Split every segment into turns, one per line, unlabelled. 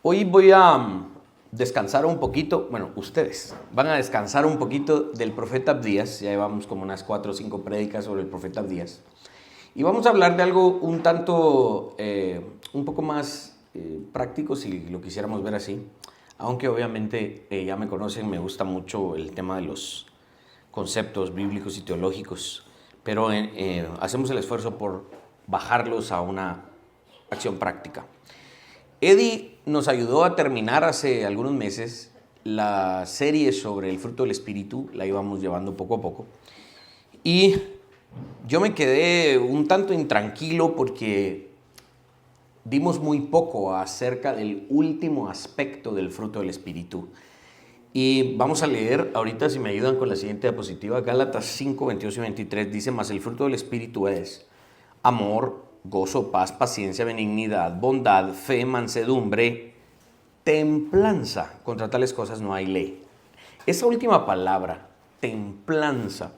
Hoy voy a descansar un poquito, bueno, ustedes van a descansar un poquito del profeta Abdías. Ya llevamos como unas 4 o 5 prédicas sobre el profeta Abdías. Y vamos a hablar de algo un tanto, un poco más práctico, si lo quisiéramos ver así. Aunque obviamente ya me conocen, me gusta mucho el tema de los conceptos bíblicos y teológicos. Pero hacemos el esfuerzo por bajarlos a una acción práctica. Eddie nos ayudó a terminar hace algunos meses la serie sobre el fruto del Espíritu, la íbamos llevando poco a poco. Y yo me quedé un tanto intranquilo porque dimos muy poco acerca del último aspecto del fruto del Espíritu. Y vamos a leer ahorita, si me ayudan con la siguiente diapositiva, Gálatas 5, 22 y 23, dice: mas el fruto del Espíritu es amor, gozo, paz, paciencia, benignidad, bondad, fe, mansedumbre, templanza. Contra tales cosas no hay ley. Esa última palabra, templanza,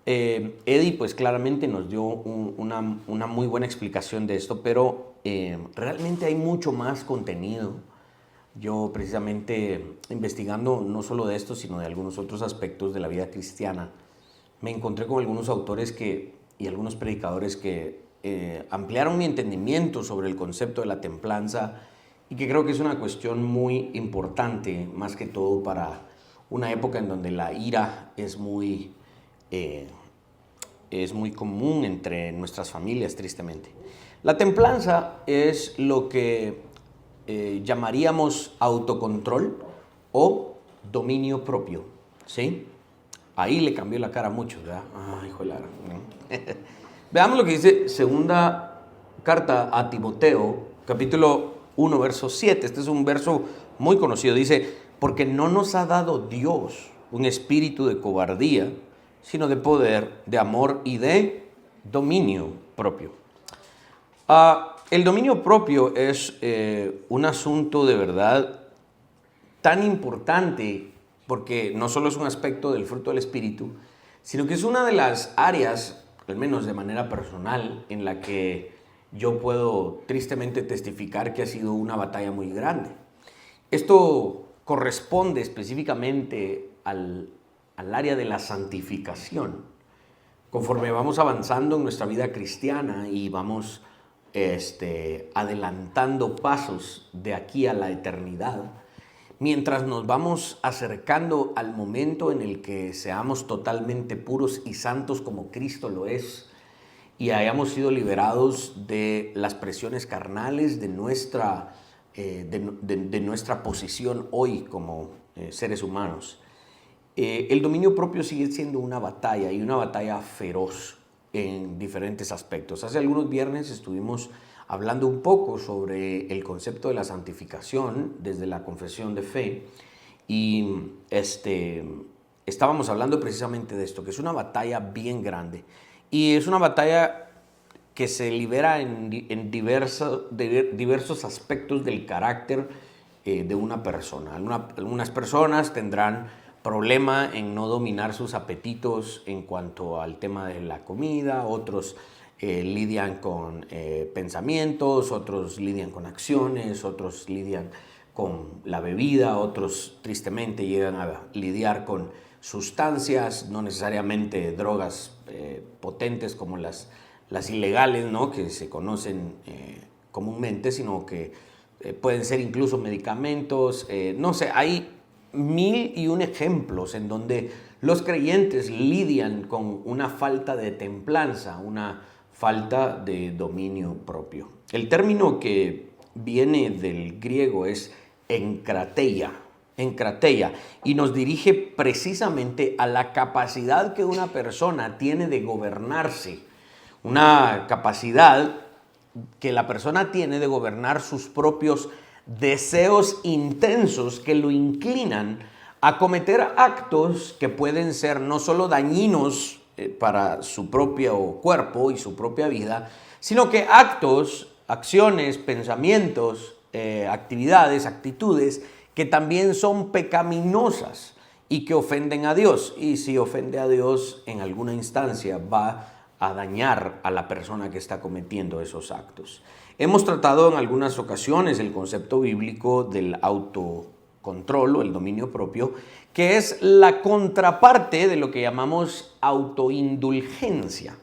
Eddie pues claramente nos dio una muy buena explicación de esto, pero realmente hay mucho más contenido. Yo precisamente investigando no solo de esto, sino de algunos otros aspectos de la vida cristiana, me encontré con algunos autores y algunos predicadores que ampliaron mi entendimiento sobre el concepto de la templanza, y que creo que es una cuestión muy importante, más que todo para una época en donde la ira es muy común entre nuestras familias, tristemente. La templanza es lo que llamaríamos autocontrol o dominio propio, ¿sí? Ahí le cambió la cara a muchos, ¿verdad? Ay, hijo de la... Veamos lo que dice segunda carta a Timoteo, capítulo 1, verso 7. Este es un verso muy conocido. Dice: porque no nos ha dado Dios un espíritu de cobardía, sino de poder, de amor y de dominio propio. El dominio propio es un asunto de verdad tan importante, porque no solo es un aspecto del fruto del Espíritu, sino que es una de las áreas, al menos de manera personal, en la que yo puedo tristemente testificar que ha sido una batalla muy grande. Esto corresponde específicamente al área de la santificación. Conforme vamos avanzando en nuestra vida cristiana y vamos adelantando pasos de aquí a la eternidad, mientras nos vamos acercando al momento en el que seamos totalmente puros y santos como Cristo lo es, y hayamos sido liberados de las presiones carnales de nuestra posición hoy como seres humanos, el dominio propio sigue siendo una batalla, y una batalla feroz en diferentes aspectos. Hace algunos viernes estuvimos hablando un poco sobre el concepto de la santificación desde la confesión de fe, y estábamos hablando precisamente de esto, que es una batalla bien grande, y es una batalla que se libera en diversos aspectos del carácter de una persona. Algunas personas tendrán problema en no dominar sus apetitos en cuanto al tema de la comida, otros lidian con pensamientos, otros lidian con acciones, otros lidian con la bebida, otros tristemente llegan a lidiar con sustancias, no necesariamente drogas potentes como las ilegales, ¿no?, que se conocen comúnmente, sino que pueden ser incluso medicamentos, no sé, hay 1001 ejemplos en donde los creyentes lidian con una falta de templanza, una falta de dominio propio. El término que viene del griego es enkrateia, y nos dirige precisamente a la capacidad que una persona tiene de gobernarse, una capacidad que la persona tiene de gobernar sus propios deseos intensos que lo inclinan a cometer actos que pueden ser no solo dañinos para su propio cuerpo y su propia vida, sino que acciones, pensamientos, actividades, actitudes que también son pecaminosas y que ofenden a Dios. Y si ofende a Dios, en alguna instancia va a dañar a la persona que está cometiendo esos actos. Hemos tratado en algunas ocasiones el concepto bíblico del autocontrol o el dominio propio, que es la contraparte de lo que llamamos autoindulgencia.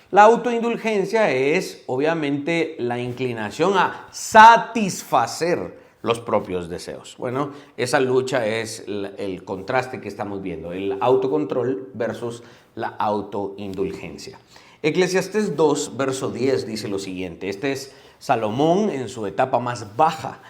La autoindulgencia es obviamente la inclinación a satisfacer los propios deseos. Bueno, esa lucha es el contraste que estamos viendo, el autocontrol versus la autoindulgencia. Eclesiastés 2, verso 10 dice lo siguiente. Este es Salomón en su etapa más baja,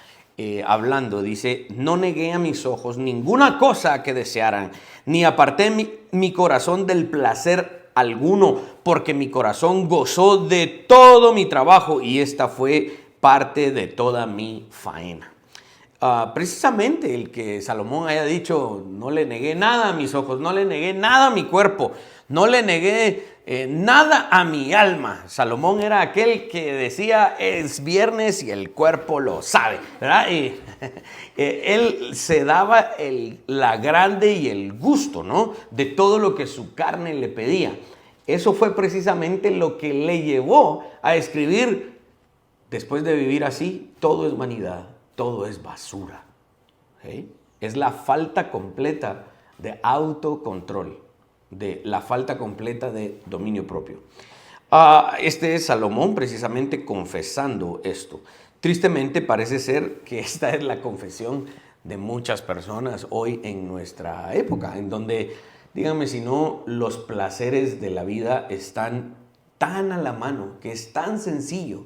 hablando. Dice: no negué a mis ojos ninguna cosa que desearan, ni aparté mi corazón del placer alguno, porque mi corazón gozó de todo mi trabajo y esta fue parte de toda mi faena. Precisamente el que Salomón haya dicho: no le negué nada a mis ojos, no le negué nada a mi cuerpo, no le negué nada a mi alma. Salomón era aquel que decía: es viernes y el cuerpo lo sabe, ¿verdad? Y él se daba la grande y el gusto, ¿no?, de todo lo que su carne le pedía. Eso fue precisamente lo que le llevó a escribir: después de vivir así, todo es vanidad, todo es basura. ¿Sí? Es la falta completa de autocontrol, de la falta completa de dominio propio. Este es Salomón precisamente confesando esto. Tristemente parece ser que esta es la confesión de muchas personas hoy en nuestra época, en donde, díganme si no, los placeres de la vida están tan a la mano, que es tan sencillo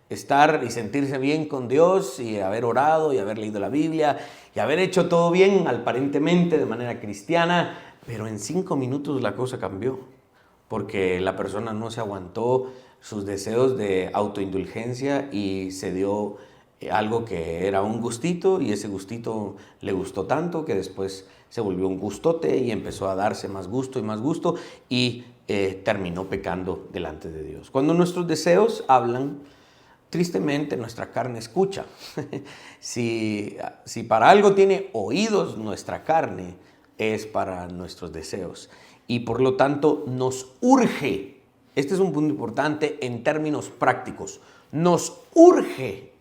estar y sentirse bien con Dios y haber orado y haber leído la Biblia y haber hecho todo bien aparentemente de manera cristiana, pero en 5 minutos la cosa cambió porque la persona no se aguantó sus deseos de autoindulgencia y se dio algo que era un gustito, y ese gustito le gustó tanto que después se volvió un gustote y empezó a darse más gusto y terminó pecando delante de Dios. Cuando nuestros deseos hablan, tristemente nuestra carne escucha. Si para algo tiene oídos nuestra carne, es para nuestros deseos. Y por lo tanto nos urge, este es un punto importante en términos prácticos, nos urge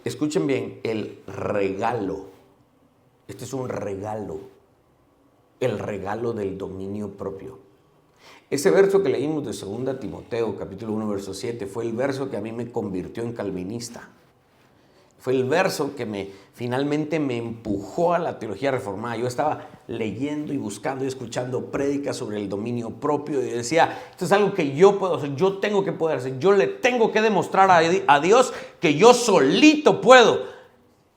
escuchen bien, el regalo. Este es un regalo, el regalo del dominio propio. Ese verso que leímos de 2 Timoteo, capítulo 1, verso 7, fue el verso que a mí me convirtió en calvinista. Fue el verso que finalmente me empujó a la teología reformada. Yo estaba leyendo y buscando y escuchando prédicas sobre el dominio propio y decía: esto es algo que yo puedo hacer, yo tengo que poder hacer, yo le tengo que demostrar a Dios que yo solito puedo.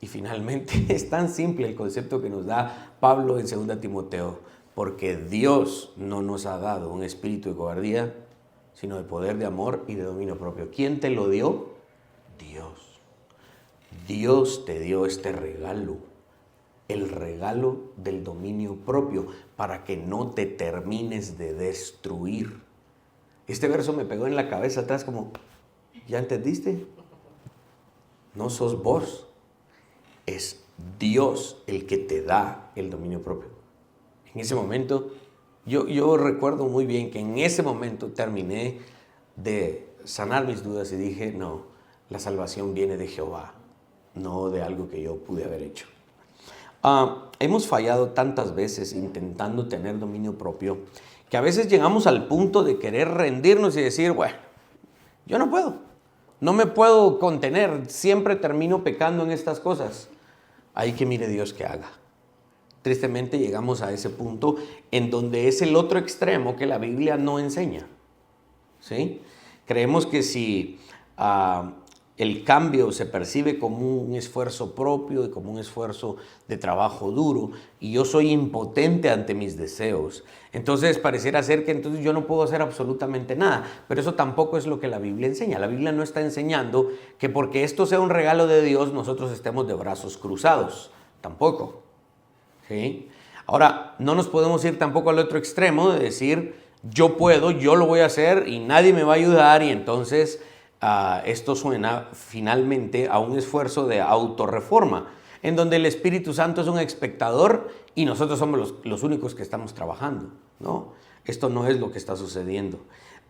Y finalmente es tan simple el concepto que nos da Pablo en 2 Timoteo. Porque Dios no nos ha dado un espíritu de cobardía, sino de poder, de amor y de dominio propio. ¿Quién te lo dio? Dios. Dios te dio este regalo, el regalo del dominio propio, para que no te termines de destruir. Este verso me pegó en la cabeza atrás como: ¿ya entendiste? No sos vos, es Dios el que te da el dominio propio. En ese momento, yo recuerdo muy bien que en ese momento terminé de sanar mis dudas y dije: no, la salvación viene de Jehová, no de algo que yo pude haber hecho. Hemos fallado tantas veces intentando tener dominio propio que a veces llegamos al punto de querer rendirnos y decir: bueno, yo no puedo, no me puedo contener, siempre termino pecando en estas cosas. Hay que mire Dios que haga. Tristemente llegamos a ese punto en donde es el otro extremo que la Biblia no enseña. ¿Sí? Creemos que si el cambio se percibe como un esfuerzo propio y como un esfuerzo de trabajo duro, y yo soy impotente ante mis deseos, entonces pareciera ser que entonces yo no puedo hacer absolutamente nada. Pero eso tampoco es lo que la Biblia enseña. La Biblia no está enseñando que porque esto sea un regalo de Dios nosotros estemos de brazos cruzados. Tampoco. ¿Sí? Ahora, no nos podemos ir tampoco al otro extremo de decir: yo puedo, yo lo voy a hacer y nadie me va a ayudar, y entonces esto suena finalmente a un esfuerzo de autorreforma, en donde el Espíritu Santo es un espectador y nosotros somos los únicos que estamos trabajando. No, esto no es lo que está sucediendo.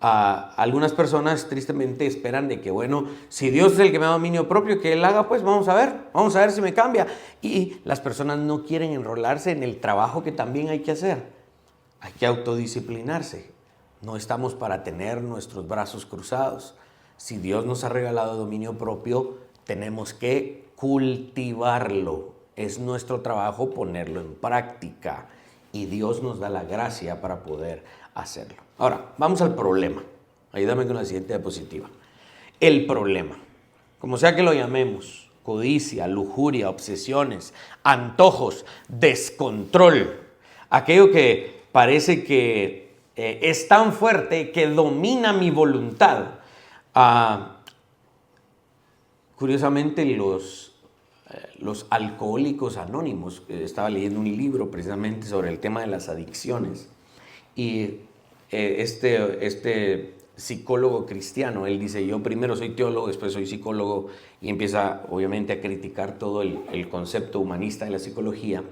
Algunas personas tristemente esperan de que, bueno, si Dios es el que me da dominio propio, que Él haga, pues vamos a ver si me cambia. Y las personas no quieren enrolarse en el trabajo que también hay que hacer. Hay que autodisciplinarse. No estamos para tener nuestros brazos cruzados. Si Dios nos ha regalado dominio propio, tenemos que cultivarlo. Es nuestro trabajo ponerlo en práctica. Y Dios nos da la gracia para poder hacerlo. Ahora, vamos al problema. Ayúdame con la siguiente diapositiva. El problema, como sea que lo llamemos, codicia, lujuria, obsesiones, antojos, descontrol, aquello que parece que es tan fuerte que domina mi voluntad. Curiosamente, los alcohólicos anónimos, estaba leyendo un libro precisamente sobre el tema de las adicciones, y este psicólogo cristiano, él dice, yo primero soy teólogo, después soy psicólogo, y empieza obviamente a criticar todo el concepto humanista de la psicología,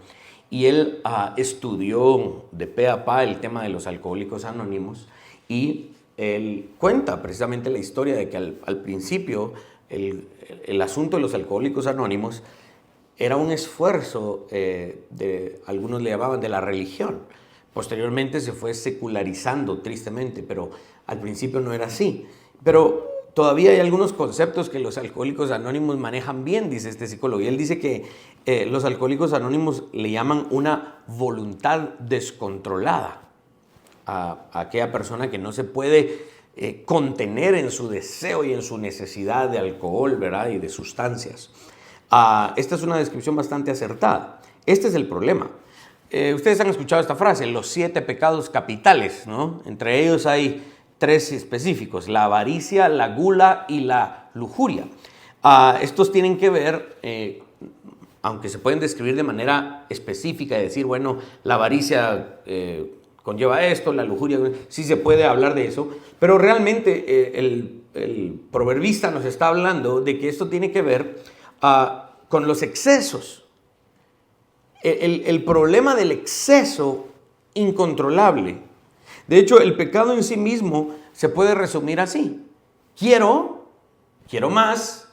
y él estudió de pe a pa el tema de los alcohólicos anónimos, y él cuenta precisamente la historia de que al principio el asunto de los alcohólicos anónimos era un esfuerzo algunos le llamaban de la religión. Posteriormente se fue secularizando tristemente, pero al principio no era así. Pero todavía hay algunos conceptos que los alcohólicos anónimos manejan bien, dice este psicólogo. Y él dice que los alcohólicos anónimos le llaman una voluntad descontrolada a aquella persona que no se puede contener en su deseo y en su necesidad de alcohol, ¿verdad? Y de sustancias. Esta es una descripción bastante acertada. Este es el problema. Ustedes han escuchado esta frase, los 7 pecados capitales, ¿no? Entre ellos hay 3 específicos, la avaricia, la gula y la lujuria. Estos tienen que ver, aunque se pueden describir de manera específica y decir, bueno, la avaricia conlleva esto, la lujuria, sí se puede hablar de eso, pero realmente el proverbista nos está hablando de que esto tiene que ver con los excesos. El problema del exceso incontrolable. De hecho, el pecado en sí mismo se puede resumir así. Quiero más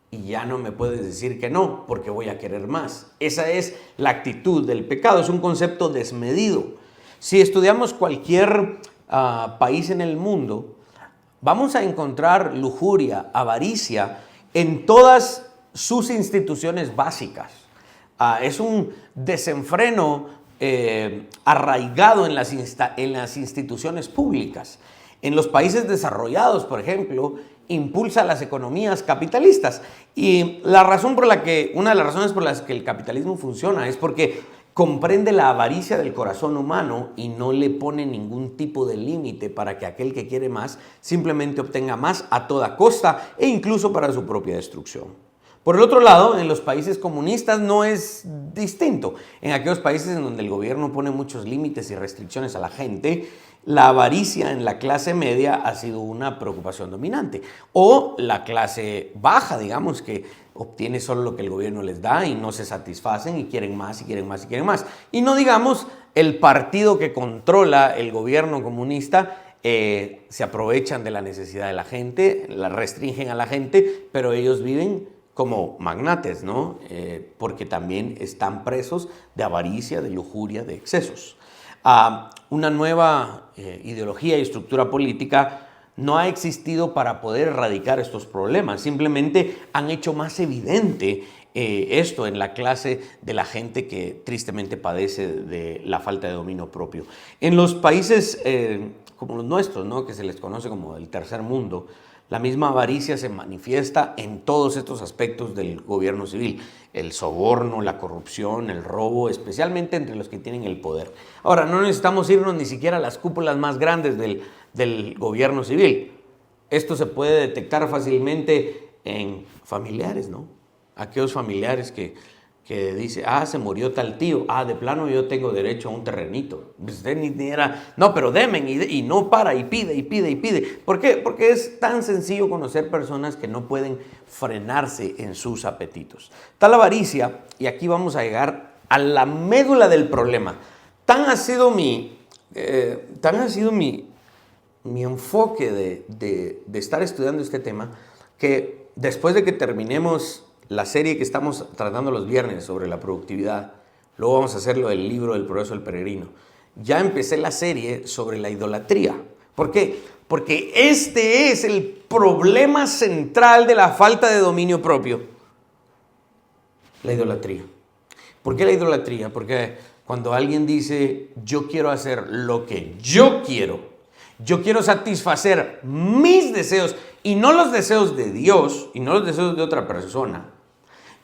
y ya no me puedes decir que no porque voy a querer más. Esa es la actitud del pecado, es un concepto desmedido. Si estudiamos cualquier país en el mundo, vamos a encontrar lujuria, avaricia en todas sus instituciones básicas. Es un desenfreno arraigado en las instituciones públicas. En los países desarrollados, por ejemplo, impulsa las economías capitalistas. Y una de las razones por las que el capitalismo funciona es porque comprende la avaricia del corazón humano y no le pone ningún tipo de límite para que aquel que quiere más simplemente obtenga más a toda costa e incluso para su propia destrucción. Por el otro lado, en los países comunistas no es distinto. En aquellos países en donde el gobierno pone muchos límites y restricciones a la gente, la avaricia en la clase media ha sido una preocupación dominante. O la clase baja, digamos, que obtiene solo lo que el gobierno les da y no se satisfacen y quieren más y quieren más y quieren más. Y no digamos el partido que controla el gobierno comunista, se aprovechan de la necesidad de la gente, la restringen a la gente, pero ellos viven como magnates, ¿no? Porque también están presos de avaricia, de lujuria, de excesos. Una nueva ideología y estructura política no ha existido para poder erradicar estos problemas. Simplemente han hecho más evidente esto en la clase de la gente que tristemente padece de la falta de dominio propio. En los países como los nuestros, ¿no? Que se les conoce como el tercer mundo, la misma avaricia se manifiesta en todos estos aspectos del gobierno civil. El soborno, la corrupción, el robo, especialmente entre los que tienen el poder. Ahora, no necesitamos irnos ni siquiera a las cúpulas más grandes del gobierno civil. Esto se puede detectar fácilmente en familiares, ¿no? Aquellos familiares que dice, se murió tal tío, de plano yo tengo derecho a un terrenito. Usted ni era, no, pero demen, y no para, y pide, y pide, y pide. ¿Por qué? Porque es tan sencillo conocer personas que no pueden frenarse en sus apetitos. Tal avaricia, y aquí vamos a llegar a la médula del problema. Tan ha sido mi mi enfoque de estar estudiando este tema, que después de que terminemos la serie que estamos tratando los viernes sobre la productividad, luego vamos a hacer lo del libro del progreso del peregrino. Ya empecé la serie sobre la idolatría. ¿Por qué? Porque este es el problema central de la falta de dominio propio. La idolatría. ¿Por qué la idolatría? Porque cuando alguien dice, yo quiero hacer lo que yo quiero satisfacer mis deseos y no los deseos de Dios y no los deseos de otra persona,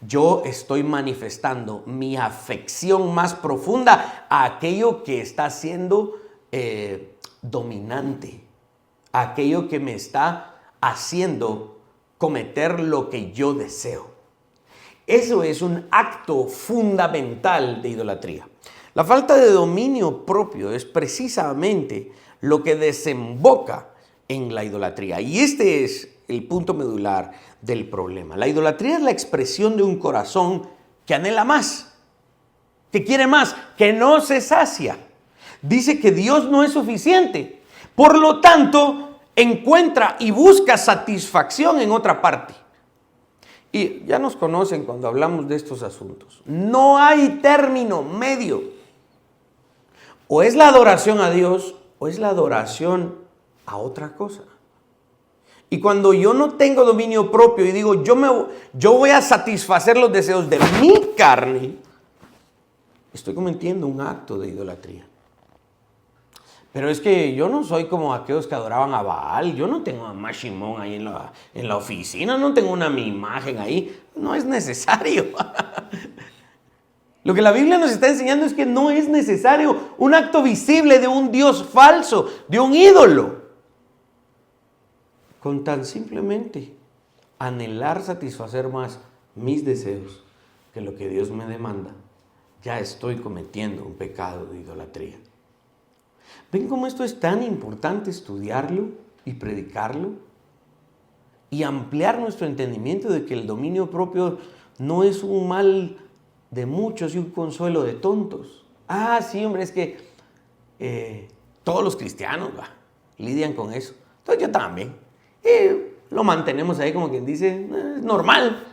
yo estoy manifestando mi afección más profunda a aquello que está siendo dominante, a aquello que me está haciendo cometer lo que yo deseo. Eso es un acto fundamental de idolatría. La falta de dominio propio es precisamente lo que desemboca en la idolatría. Y este es el punto medular del problema. La idolatría es la expresión de un corazón que anhela más, que quiere más, que no se sacia. Dice que Dios no es suficiente. Por lo tanto, encuentra y busca satisfacción en otra parte. Y ya nos conocen cuando hablamos de estos asuntos. No hay término medio. O es la adoración a Dios o es la adoración a otra cosa. Y cuando yo no tengo dominio propio y digo, yo voy a satisfacer los deseos de mi carne, estoy cometiendo un acto de idolatría. Pero es que yo no soy como aquellos que adoraban a Baal. Yo no tengo a Mashimón ahí en la oficina. No tengo mi imagen ahí. No es necesario. Lo que la Biblia nos está enseñando es que no es necesario un acto visible de un Dios falso, de un ídolo. Con tan simplemente anhelar satisfacer más mis deseos que lo que Dios me demanda, ya estoy cometiendo un pecado de idolatría. ¿Ven cómo esto es tan importante estudiarlo y predicarlo? Y ampliar nuestro entendimiento de que el dominio propio no es un mal de muchos y un consuelo de tontos. Ah, sí, hombre, es que todos los cristianos lidian con eso. Entonces yo también. Lo mantenemos ahí como quien dice, es normal.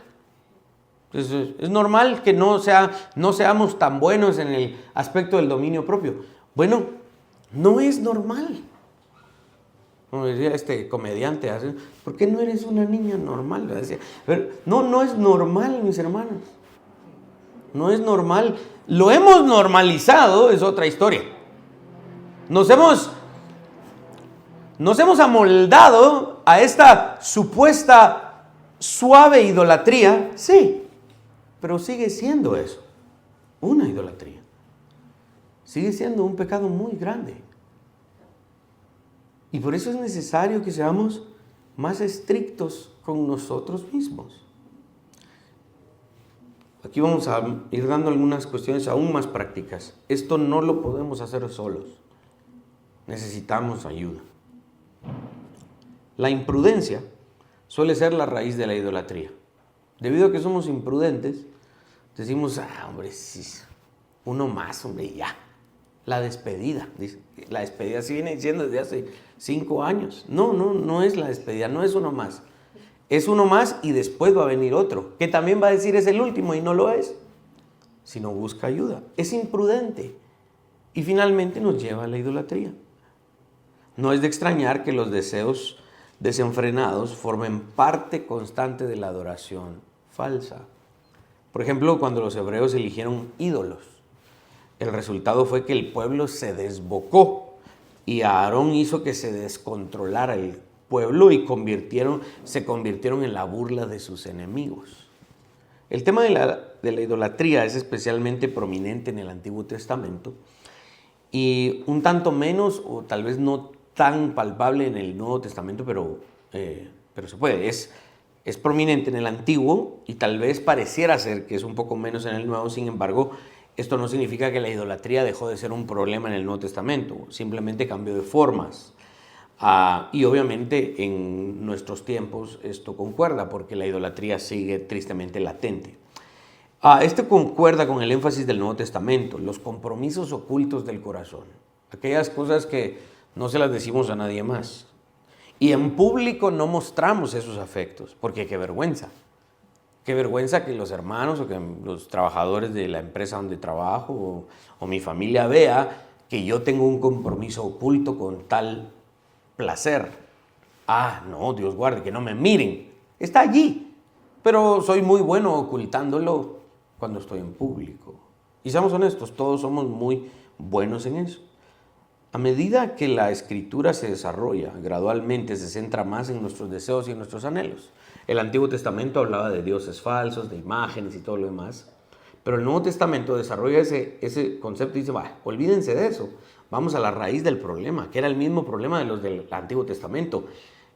Es normal que no seamos tan buenos en el aspecto del dominio propio. Bueno, no es normal. Como decía este comediante, ¿por qué no eres una niña normal? Decía, pero no es normal, mis hermanos. No es normal. Lo hemos normalizado, es otra historia. Nos hemos amoldado a esta supuesta suave idolatría, sí, pero sigue siendo eso, una idolatría. Sigue siendo un pecado muy grande. Y por eso es necesario que seamos más estrictos con nosotros mismos. Aquí vamos a ir dando algunas cuestiones aún más prácticas. Esto no lo podemos hacer solos. Necesitamos ayuda. La imprudencia suele ser la raíz de la idolatría. Debido a que somos imprudentes, decimos, hombre, sí, uno más, hombre, ya. La despedida, dice. La despedida sí viene diciendo desde hace 5 años. No es la despedida, no es uno más. Es uno más y después va a venir otro, que también va a decir es el último y no lo es, sino busca ayuda. Es imprudente y finalmente nos lleva a la idolatría. No es de extrañar que los deseos desenfrenados formen parte constante de la adoración falsa. Por ejemplo, cuando los hebreos eligieron ídolos, el resultado fue que el pueblo se desbocó y Aarón hizo que se descontrolara el pueblo y se convirtieron en la burla de sus enemigos. El tema de la idolatría es especialmente prominente en el Antiguo Testamento y un tanto menos o tal vez no tan palpable en el Nuevo Testamento, pero se puede. Es prominente en el Antiguo y tal vez pareciera ser que es un poco menos en el Nuevo. Sin embargo, esto no significa que la idolatría dejó de ser un problema en el Nuevo Testamento, simplemente cambió de formas. Y obviamente en nuestros tiempos esto concuerda porque la idolatría sigue tristemente latente. Esto concuerda con el énfasis del Nuevo Testamento, los compromisos ocultos del corazón, aquellas cosas que no se las decimos a nadie más. Y en público no mostramos esos afectos, porque qué vergüenza. Qué vergüenza que los hermanos o que los trabajadores de la empresa donde trabajo o mi familia vea que yo tengo un compromiso oculto con tal placer. Ah, no, Dios guarde, que no me miren. Está allí, pero soy muy bueno ocultándolo cuando estoy en público. Y seamos honestos, todos somos muy buenos en eso. A medida que la escritura se desarrolla, gradualmente se centra más en nuestros deseos y en nuestros anhelos. El Antiguo Testamento hablaba de dioses falsos, de imágenes y todo lo demás. Pero el Nuevo Testamento desarrolla ese concepto y dice, olvídense de eso. Vamos a la raíz del problema, que era el mismo problema de los del Antiguo Testamento.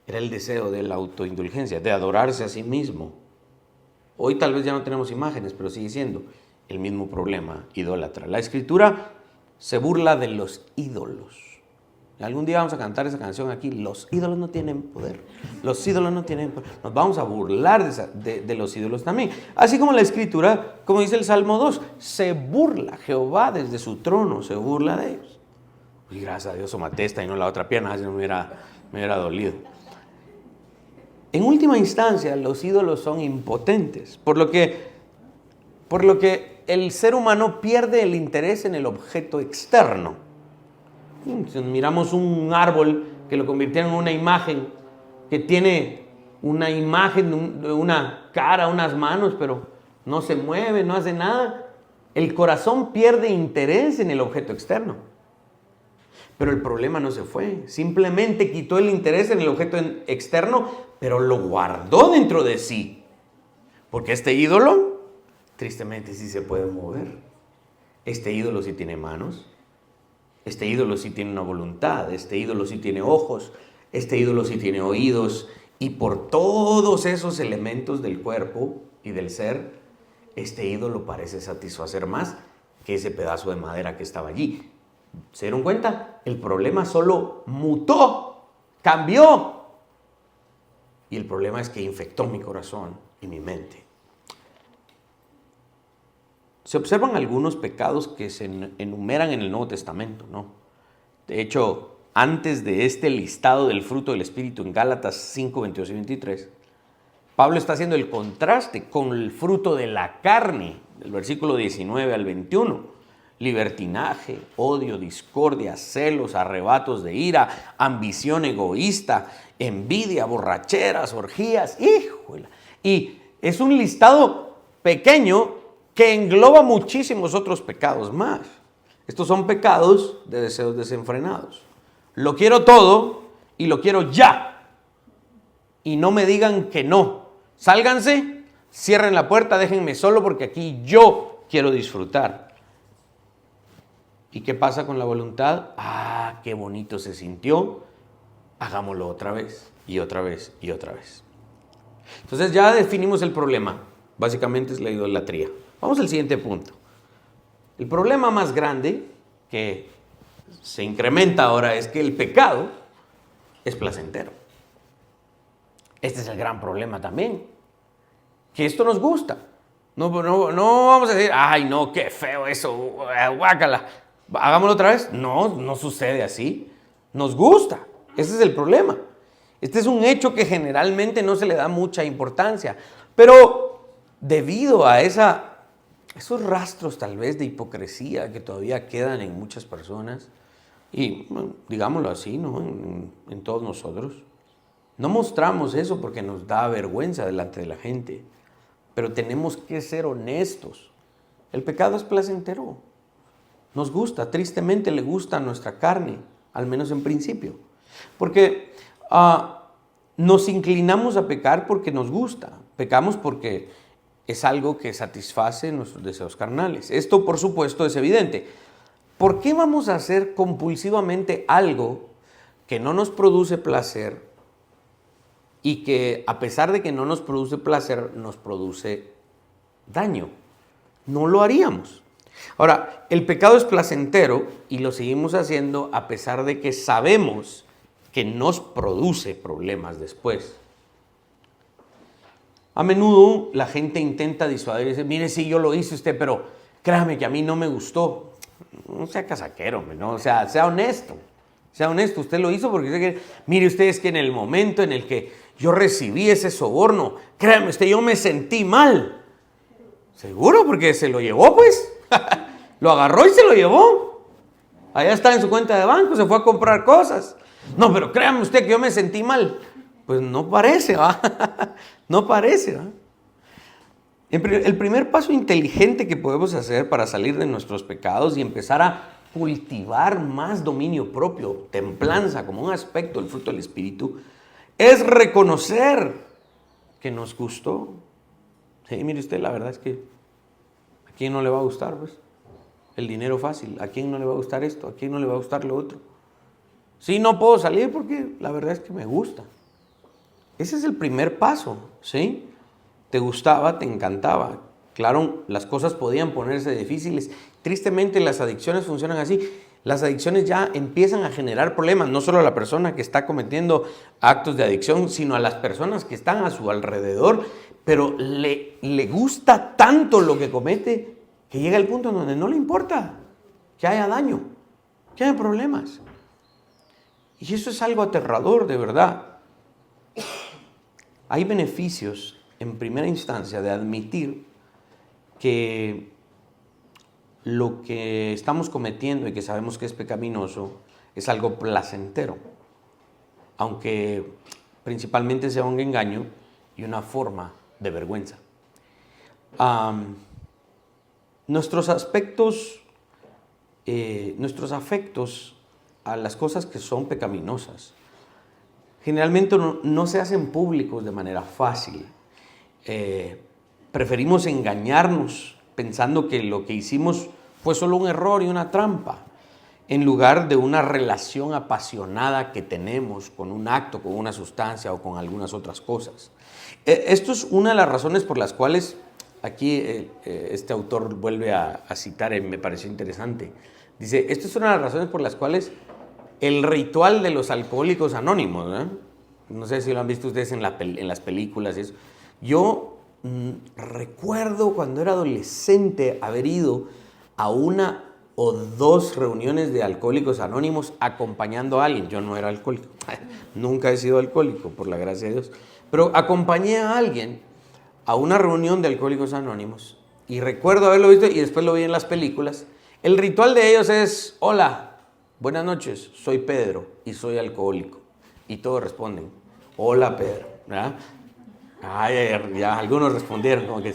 Era el deseo de la autoindulgencia, de adorarse a sí mismo. Hoy tal vez ya no tenemos imágenes, pero sigue siendo el mismo problema idólatra. La Escritura se burla de los ídolos. Algún día vamos a cantar esa canción aquí. Los ídolos no tienen poder. Los ídolos no tienen poder. Nos vamos a burlar de los ídolos también. Así como la Escritura, como dice el Salmo 2, se burla. Jehová desde su trono se burla de ellos. Y gracias a Dios somaté esta y no la otra pierna, así no me hubiera dolido. En última instancia, los ídolos son impotentes, por lo que el ser humano pierde el interés en el objeto externo. Si miramos un árbol que lo convirtieron en una imagen, que tiene una imagen de una cara, unas manos, pero no se mueve, no hace nada, el corazón pierde interés en el objeto externo. Pero el problema no se fue, simplemente quitó el interés en el objeto externo, pero lo guardó dentro de sí. Porque este ídolo, tristemente, sí se puede mover. Este ídolo sí tiene manos. Este ídolo sí tiene una voluntad, este ídolo sí tiene ojos, este ídolo sí tiene oídos, y por todos esos elementos del cuerpo y del ser, este ídolo parece satisfacer más que ese pedazo de madera que estaba allí. ¿Se dieron cuenta? El problema solo mutó, cambió. Y el problema es que infectó mi corazón y mi mente. Se observan algunos pecados que se enumeran en el Nuevo Testamento, ¿no? De hecho, antes de este listado del fruto del Espíritu en Gálatas 5, 22 y 23, Pablo está haciendo el contraste con el fruto de la carne, del versículo 19 al 21. Libertinaje, odio, discordia, celos, arrebatos de ira, ambición egoísta, envidia, borracheras, orgías, ¡híjole! Y es un listado pequeño que engloba muchísimos otros pecados más. Estos son pecados de deseos desenfrenados. Lo quiero todo y lo quiero ya. Y no me digan que no. Sálganse, cierren la puerta, déjenme solo porque aquí yo quiero disfrutar. ¿Y qué pasa con la voluntad? Ah, qué bonito se sintió. Hagámoslo otra vez y otra vez y otra vez. Entonces ya definimos el problema. Básicamente es la idolatría. Vamos al siguiente punto. El problema más grande que se incrementa ahora es que el pecado es placentero. Este es el gran problema también. Que esto nos gusta. No vamos a decir, ay no, qué feo eso, guácala. Hagámoslo otra vez. No sucede así. Nos gusta. Ese es el problema. Este es un hecho que generalmente no se le da mucha importancia. Pero debido a esos rastros tal vez de hipocresía que todavía quedan en muchas personas, y bueno, digámoslo así, ¿no? En todos nosotros, no mostramos eso porque nos da vergüenza delante de la gente, pero tenemos que ser honestos. El pecado es placentero, nos gusta, tristemente le gusta a nuestra carne, al menos en principio, porque nos inclinamos a pecar porque nos gusta, pecamos porque es algo que satisface nuestros deseos carnales. Esto, por supuesto, es evidente. ¿Por qué vamos a hacer compulsivamente algo que no nos produce placer y que, a pesar de que no nos produce placer, nos produce daño? No lo haríamos. Ahora, el pecado es placentero y lo seguimos haciendo a pesar de que sabemos que nos produce problemas después. A menudo la gente intenta disuadir y dice, mire, sí, yo lo hice usted, pero créame que a mí no me gustó. No sea casaquero, ¿no? O sea, sea honesto. Sea honesto, usted lo hizo porque usted quiere. Mire usted, es que en el momento en el que yo recibí ese soborno, créame usted, yo me sentí mal. ¿Seguro? Porque se lo llevó, pues. Lo agarró y se lo llevó. Allá está en su cuenta de banco, se fue a comprar cosas. No, pero créame usted que yo me sentí mal. Pues no parece, ¿va? No parece, ¿va? El primer paso inteligente que podemos hacer para salir de nuestros pecados y empezar a cultivar más dominio propio, templanza como un aspecto del fruto del Espíritu, es reconocer que nos gustó. Sí, mire usted, la verdad es que ¿a quién no le va a gustar, pues? El dinero fácil. ¿A quién no le va a gustar esto? ¿A quién no le va a gustar lo otro? Sí, no puedo salir porque la verdad es que me gusta. Ese es el primer paso, ¿sí? Te gustaba, te encantaba. Claro, las cosas podían ponerse difíciles. Tristemente, las adicciones funcionan así. Las adicciones ya empiezan a generar problemas, no solo a la persona que está cometiendo actos de adicción, sino a las personas que están a su alrededor, pero le gusta tanto lo que comete que llega el punto en donde no le importa que haya daño, que haya problemas. Y eso es algo aterrador, de verdad. Hay beneficios, en primera instancia, de admitir que lo que estamos cometiendo y que sabemos que es pecaminoso es algo placentero, aunque principalmente sea un engaño y una forma de vergüenza. Nuestros afectos a las cosas que son pecaminosas generalmente no se hacen públicos de manera fácil. Preferimos engañarnos pensando que lo que hicimos fue solo un error y una trampa, en lugar de una relación apasionada que tenemos con un acto, con una sustancia o con algunas otras cosas. Esto es una de las razones por las cuales aquí este autor vuelve a citar, me pareció interesante. Dice, esto es una de las razones por las cuales el ritual de los alcohólicos anónimos, no sé si lo han visto ustedes en las películas y eso. Yo recuerdo cuando era adolescente haber ido a una o dos reuniones de alcohólicos anónimos acompañando a alguien. Yo no era alcohólico, nunca he sido alcohólico, por la gracia de Dios, pero acompañé a alguien a una reunión de alcohólicos anónimos y recuerdo haberlo visto y después lo vi en las películas. El ritual de ellos es, hola, buenas noches, soy Pedro y soy alcohólico. Y todos responden, hola Pedro, ¿verdad? Ya algunos respondieron como que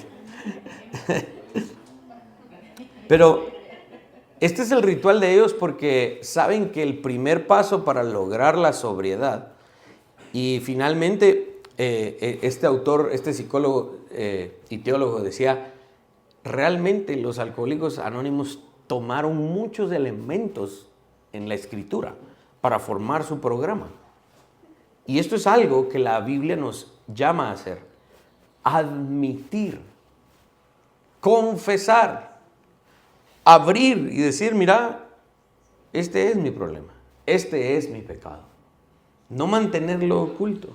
pero este es el ritual de ellos porque saben que el primer paso para lograr la sobriedad, y finalmente este autor, este psicólogo y teólogo decía, realmente los alcohólicos anónimos tomaron muchos elementos en la escritura para formar su programa. Y esto es algo que la Biblia nos llama a hacer: admitir, confesar, abrir y decir, mira, este es mi problema, este es mi pecado. No mantenerlo oculto,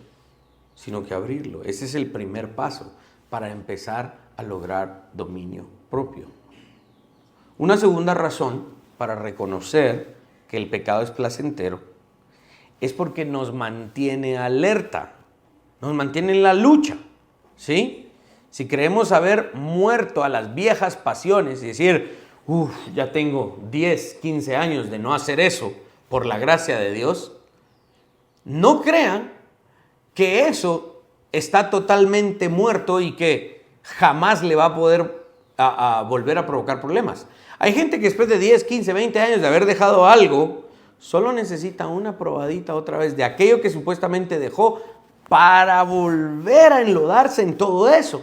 sino que abrirlo. Ese es el primer paso para empezar a lograr dominio propio. Una segunda razón para reconocer que el pecado es placentero es porque nos mantiene alerta, nos mantiene en la lucha, ¿sí? Si creemos haber muerto a las viejas pasiones y decir, ya tengo 10, 15 años de no hacer eso por la gracia de Dios, no crean que eso está totalmente muerto y que jamás le va a poder a volver a provocar problemas. Hay gente que después de 10, 15, 20 años de haber dejado algo, solo necesita una probadita otra vez de aquello que supuestamente dejó para volver a enlodarse en todo eso.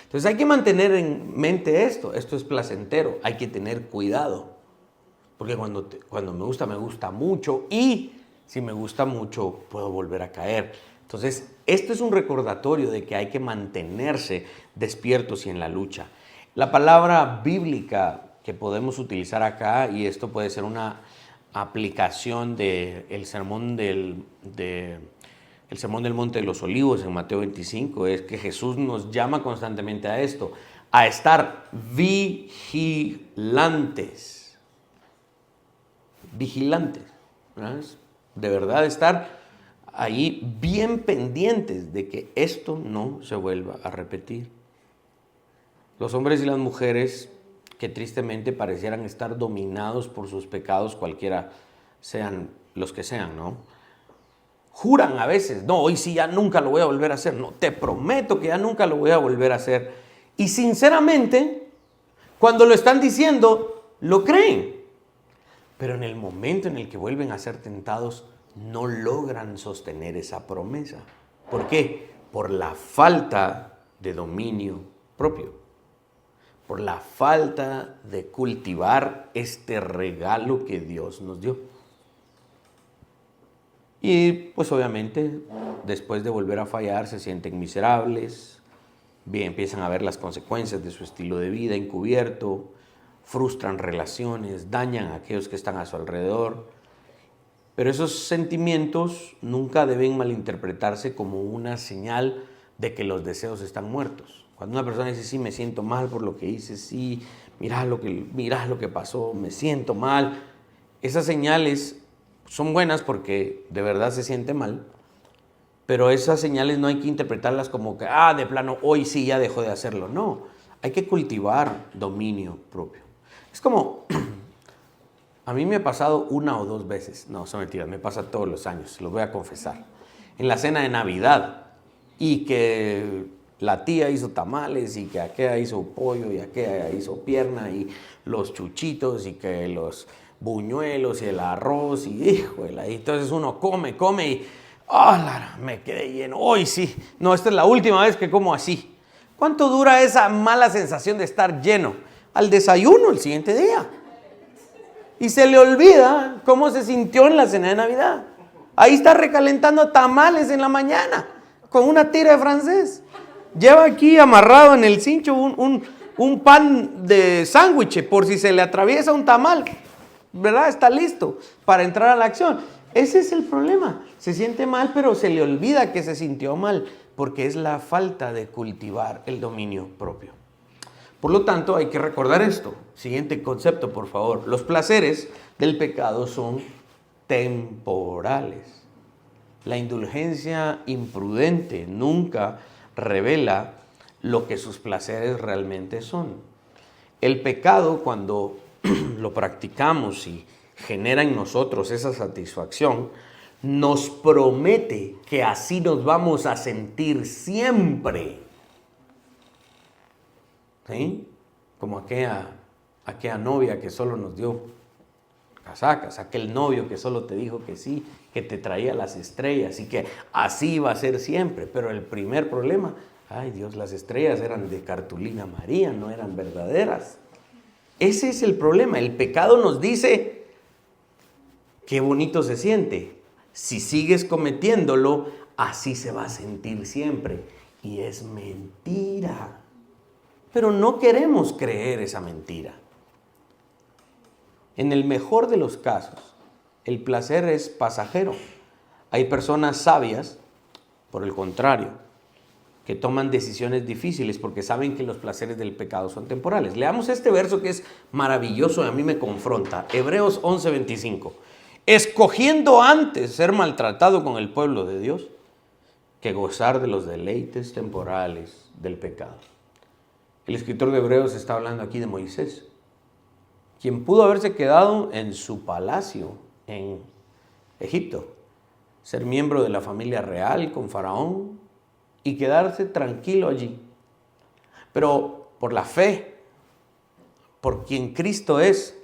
Entonces hay que mantener en mente esto es placentero, hay que tener cuidado, porque cuando me gusta mucho, y si me gusta mucho puedo volver a caer. Entonces esto es un recordatorio de que hay que mantenerse despiertos y en la lucha. La palabra bíblica que podemos utilizar acá, y esto puede ser una aplicación del sermón del Monte de los Olivos en Mateo 25, es que Jesús nos llama constantemente a esto, a estar vigilantes. Vigilantes. ¿verdad? Es de verdad estar ahí bien pendientes de que esto no se vuelva a repetir. Los hombres y las mujeres que tristemente parecieran estar dominados por sus pecados, cualquiera sean los que sean, ¿no? Juran a veces, no, hoy sí ya nunca lo voy a volver a hacer, no, te prometo que ya nunca lo voy a volver a hacer. Y sinceramente, cuando lo están diciendo, lo creen. Pero en el momento en el que vuelven a ser tentados, no logran sostener esa promesa. ¿Por qué? Por la falta de dominio propio. Por la falta de cultivar este regalo que Dios nos dio. Y pues obviamente, después de volver a fallar, se sienten miserables, bien, empiezan a ver las consecuencias de su estilo de vida encubierto, frustran relaciones, dañan a aquellos que están a su alrededor. Pero esos sentimientos nunca deben malinterpretarse como una señal de que los deseos están muertos. Cuando una persona dice, sí, me siento mal por lo que hice, sí, mirá lo que pasó, me siento mal, esas señales son buenas porque de verdad se siente mal, pero esas señales no hay que interpretarlas como que, de plano, hoy sí ya dejó de hacerlo. No, hay que cultivar dominio propio. Es como, a mí me ha pasado 1 o 2 veces, no, son mentiras, me pasa todos los años, lo voy a confesar, en la cena de Navidad, y que la tía hizo tamales, y que aquella hizo pollo, y aquella hizo pierna, y los chuchitos, y que los buñuelos, y el arroz, y híjole, y entonces uno come, y me quedé lleno, hoy sí, no, esta es la última vez que como así. ¿Cuánto dura esa mala sensación de estar lleno? Al desayuno el siguiente día. Y se le olvida cómo se sintió en la cena de Navidad. Ahí está recalentando tamales en la mañana con una tira de francés. Lleva aquí amarrado en el cincho un pan de sándwich por si se le atraviesa un tamal, ¿verdad? Está listo para entrar a la acción. Ese es el problema. Se siente mal, pero se le olvida que se sintió mal, porque es la falta de cultivar el dominio propio. Por lo tanto, hay que recordar esto. Siguiente concepto, por favor. Los placeres del pecado son temporales. La indulgencia imprudente nunca revela lo que sus placeres realmente son. El pecado, cuando lo practicamos y genera en nosotros esa satisfacción, nos promete que así nos vamos a sentir siempre. ¿Sí? Como aquella novia que solo nos dio casacas, aquel novio que solo te dijo que sí, que te traía las estrellas y que así iba a ser siempre. Pero el primer problema, ay Dios, las estrellas eran de cartulina María, no eran verdaderas. Ese es el problema. El pecado nos dice, qué bonito se siente. Si sigues cometiéndolo, así se va a sentir siempre. Y es mentira. Pero no queremos creer esa mentira. En el mejor de los casos, el placer es pasajero. Hay personas sabias, por el contrario, que toman decisiones difíciles porque saben que los placeres del pecado son temporales. Leamos este verso que es maravilloso y a mí me confronta. Hebreos 11:25. Escogiendo antes ser maltratado con el pueblo de Dios que gozar de los deleites temporales del pecado. El escritor de Hebreos está hablando aquí de Moisés, quien pudo haberse quedado en su palacio en Egipto, ser miembro de la familia real con Faraón y quedarse tranquilo allí. Pero por la fe, por quien Cristo es,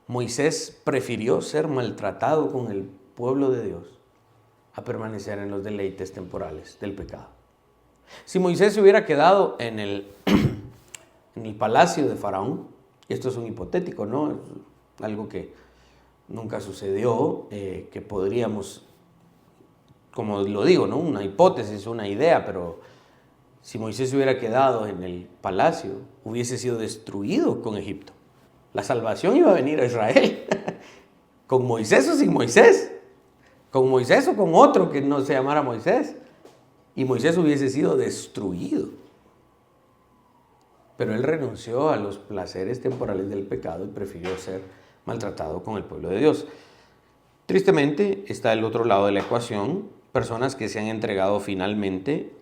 Moisés prefirió ser maltratado con el pueblo de Dios a permanecer en los deleites temporales del pecado. Si Moisés se hubiera quedado en el palacio de Faraón, y esto es un hipotético, ¿no? Es algo que nunca sucedió, que podríamos, como lo digo, ¿no? Una hipótesis, una idea, pero si Moisés se hubiera quedado en el palacio, hubiese sido destruido con Egipto. La salvación iba a venir a Israel, con Moisés o sin Moisés, con Moisés o con otro que no se llamara Moisés, y Moisés hubiese sido destruido. Pero él renunció a los placeres temporales del pecado y prefirió ser maltratado con el pueblo de Dios. Tristemente, está el otro lado de la ecuación, personas que se han entregado finalmente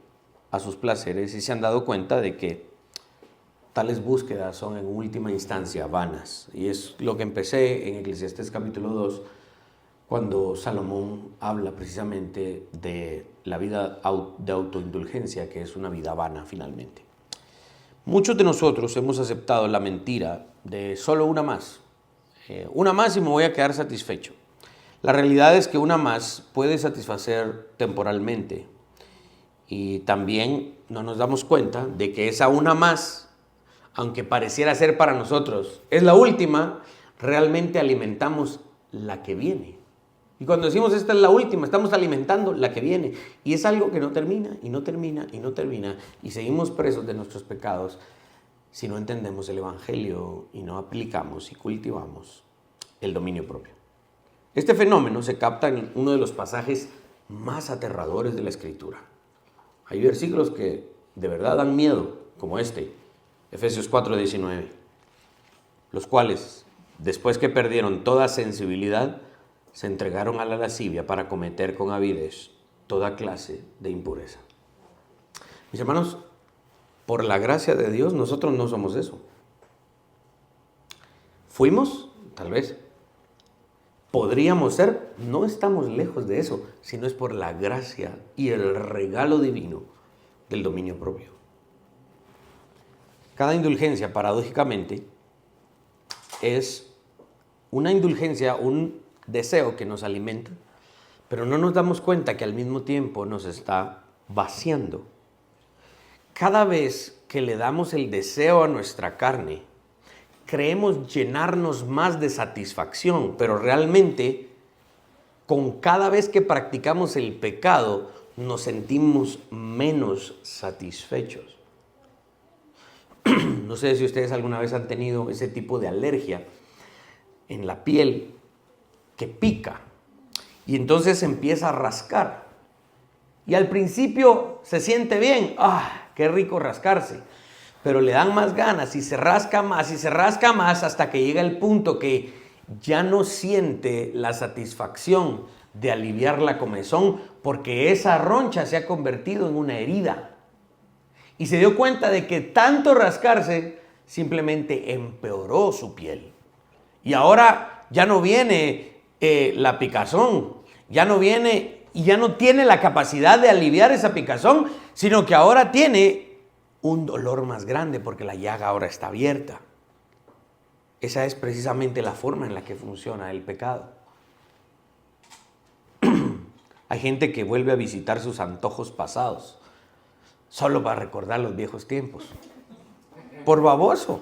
a sus placeres y se han dado cuenta de que tales búsquedas son en última instancia vanas. Y es lo que empecé en Eclesiastés capítulo 2, cuando Salomón habla precisamente de la vida de autoindulgencia, que es una vida vana finalmente. Muchos de nosotros hemos aceptado la mentira de solo una más. Una más y me voy a quedar satisfecho. La realidad es que una más puede satisfacer temporalmente. Y también no nos damos cuenta de que esa una más, aunque pareciera ser para nosotros, es la última, realmente alimentamos la que viene. Y cuando decimos esta es la última, estamos alimentando la que viene. Y es algo que no termina, y no termina, y no termina. Y seguimos presos de nuestros pecados si no entendemos el Evangelio y no aplicamos y cultivamos el dominio propio. Este fenómeno se capta en uno de los pasajes más aterradores de la Escritura. Hay versículos que de verdad dan miedo, como este, Efesios 4:19, los cuales, después que perdieron toda sensibilidad, se entregaron a la lascivia para cometer con avidez toda clase de impureza. Mis hermanos, por la gracia de Dios, nosotros no somos eso. Fuimos, tal vez. Podríamos ser, no estamos lejos de eso, sino es por la gracia y el regalo divino del dominio propio. Cada indulgencia, paradójicamente, es una indulgencia, un deseo que nos alimenta, pero no nos damos cuenta que al mismo tiempo nos está vaciando. Cada vez que le damos el deseo a nuestra carne, creemos llenarnos más de satisfacción, pero realmente con cada vez que practicamos el pecado nos sentimos menos satisfechos. No sé si ustedes alguna vez han tenido ese tipo de alergia en la piel que pica y entonces empieza a rascar. Y al principio se siente bien, qué rico rascarse, pero le dan más ganas y se rasca más y se rasca más hasta que llega el punto que ya no siente la satisfacción de aliviar la comezón porque esa roncha se ha convertido en una herida. Y se dio cuenta de que tanto rascarse simplemente empeoró su piel. Y ahora ya no viene la picazón, ya no viene y ya no tiene la capacidad de aliviar esa picazón, sino que ahora tiene un dolor más grande porque la llaga ahora está abierta. Esa es precisamente la forma en la que funciona el pecado. Hay gente que vuelve a visitar sus antojos pasados solo para recordar los viejos tiempos. Por baboso,